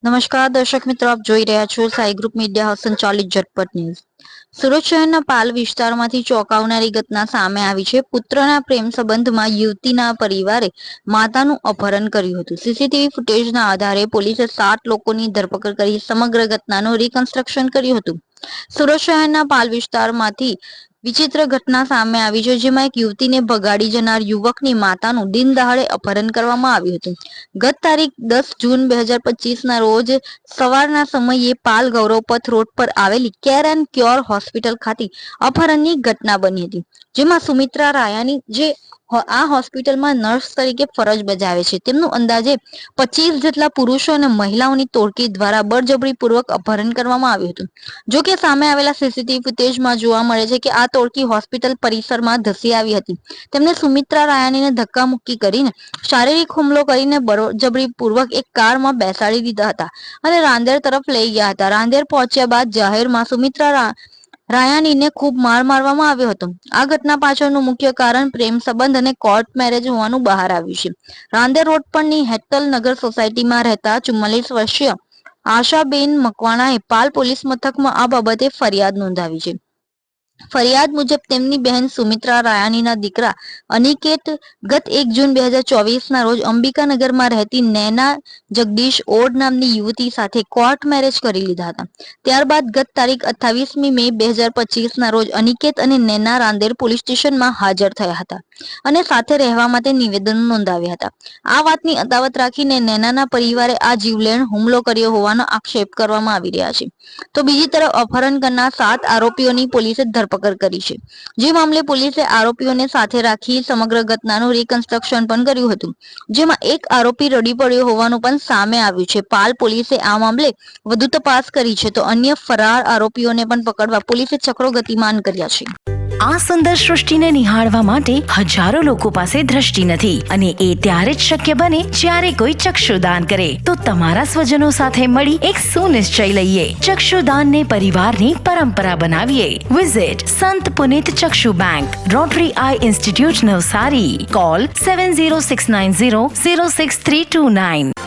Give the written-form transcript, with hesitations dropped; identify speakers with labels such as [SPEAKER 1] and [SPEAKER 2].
[SPEAKER 1] નમસ્કાર દર્શક મિત્રો, આપ જોઈ રહ્યા છો સાઈ ગ્રુપ મીડિયા હાઉસ સંચાલિત ઝટપટ ન્યૂઝ। સુરત શહેરના પાલ વિસ્તારમાંથી ચોંકાવનારી ઘટના સામે આવી છે। પુત્રના પ્રેમ સંબંધમાં યુવતીના પરિવારે માતાનું અપહરણ કર્યું હતું। સીસીટીવી ફૂટેજના આધારે પોલીસે 7 લોકોની ધરપકડ કરી સમગ્ર ઘટનાનું રિકન્સ્ટ્રક્શન કર્યું હતું। સુરત શહેરના પાલ વિસ્તારમાંથી વિચિત્ર ઘટના સામે આવી છે, જેમાં એક યુવતીને ભગાડી જનાર યુવકની માતાનું દિન દહાડે અપહરણ કરવામાં આવ્યું હતું। ગત તારીખ 10 જૂન 2025ના રોજ સવારના સમયે પાલ ગૌરવપથ રોડ પર આવેલી કેર એન્ડ ક્યોર હોસ્પિટલ ખાતે અપહરણની ઘટના બની હતી, જેમાં સુમિત્રા રાયાની જે આ હોસ્પિટલમાં નર્સ તરીકે ફરજ બજાવે છે, તેમનું અંદાજે 25 જેટલા પુરુષો અને મહિલાઓની ટોળકી દ્વારા બળજબરીપૂર્વક અપહરણ કરવામાં આવ્યું હતું। જો કે સામે આવેલા સીસીટીવી ફૂટેજમાં જોવા મળે છે કે આ ટોળકી હોસ્પિટલ પરિસરમાં ધસી આવી હતી। તેમને સુમિત્રા રાયાનીને ધક્કા મુક્કી કરીને શારીરિક હુમલો કરીને બળજબરીપૂર્વક એક કારમાં બેસાડી દીધા હતા અને રાંદેર તરફ લઈ ગયા હતા। રાંદેર પહોંચ્યા બાદ જાહેરમાં સુમિત્રા રાયાનીને ખૂબ માર મારવામાં આવ્યો હતો। આ ઘટના પાછળનું મુખ્ય કારણ પ્રેમ સંબંધ અને કોર્ટ મેરેજ હોવાનું બહાર આવ્યું છે। રાંદેર રોડ પરની હેતલ નગર સોસાયટીમાં રહેતા 44 વર્ષીય આશાબેન મકવાણાએ પાલ પોલીસ મથકમાં આ બાબતે ફરિયાદ નોંધાવી છે। ફરિયાદ મુજબ તેમની બહેન સુમિત્રા રાયાનીના દીકરા અનિકેત ગત 1 જૂન 2024ના રોજ અંબિકાનગરમાં રહેતી નૈના જગદીશ ઓડ નામની યુવતી સાથે કોર્ટ મેરેજ કરી લીધા હતા। ત્યારબાદ ગત તારીખ 28મી મે 2025ના રોજ અનિકેત અને નૈના રાંદેર પોલીસ સ્ટેશનમાં હાજર થયા હતા અને સાથે રહેવા માટે નિવેદનો નોંધાવ્યા હતા। આ વાતની અદાવત રાખીને નૈનાના પરિવારે આ જીવલેણ હુમલો કર્યો હોવાનો આક્ષેપ કરવામાં આવી રહ્યા છે। તો બીજી તરફ અપહરણ કરનાર 7 આરોપીઓની પોલીસે ધરપકડ કરી છે, જે મામલે પોલીસે આરોપીઓને સાથે રાખી સમગ્ર ઘટનાનું રિકન્સ્ટ્રક્શન પણ કર્યું હતું, જેમાં એક આરોપી રડી પડ્યો હોવાનું પણ સામે આવ્યું છે। પાલ પોલીસે આ મામલે વધુ તપાસ કરી છે, તો અન્ય ફરાર આરોપીઓને પણ પકડવા પોલીસે ચક્રો ગતિમાન કર્યા છે।
[SPEAKER 2] આ સુંદર સૃષ્ટિને નિહાળવા માટે હજારો લોકો પાસે દ્રષ્ટિ નથી, અને એ ત્યારે જ શક્ય બને જ્યારે કોઈ ચક્ષુદાન કરે। તો તમારા સ્વજનો સાથે મળી એક સુનિશ્ચય લઈએ, ચક્ષુદાનને પરિવારની પરંપરા બનાવીએ। Visit Sant Punit Chakshu bank, rotary eye institute Navsari. Call 7069006329।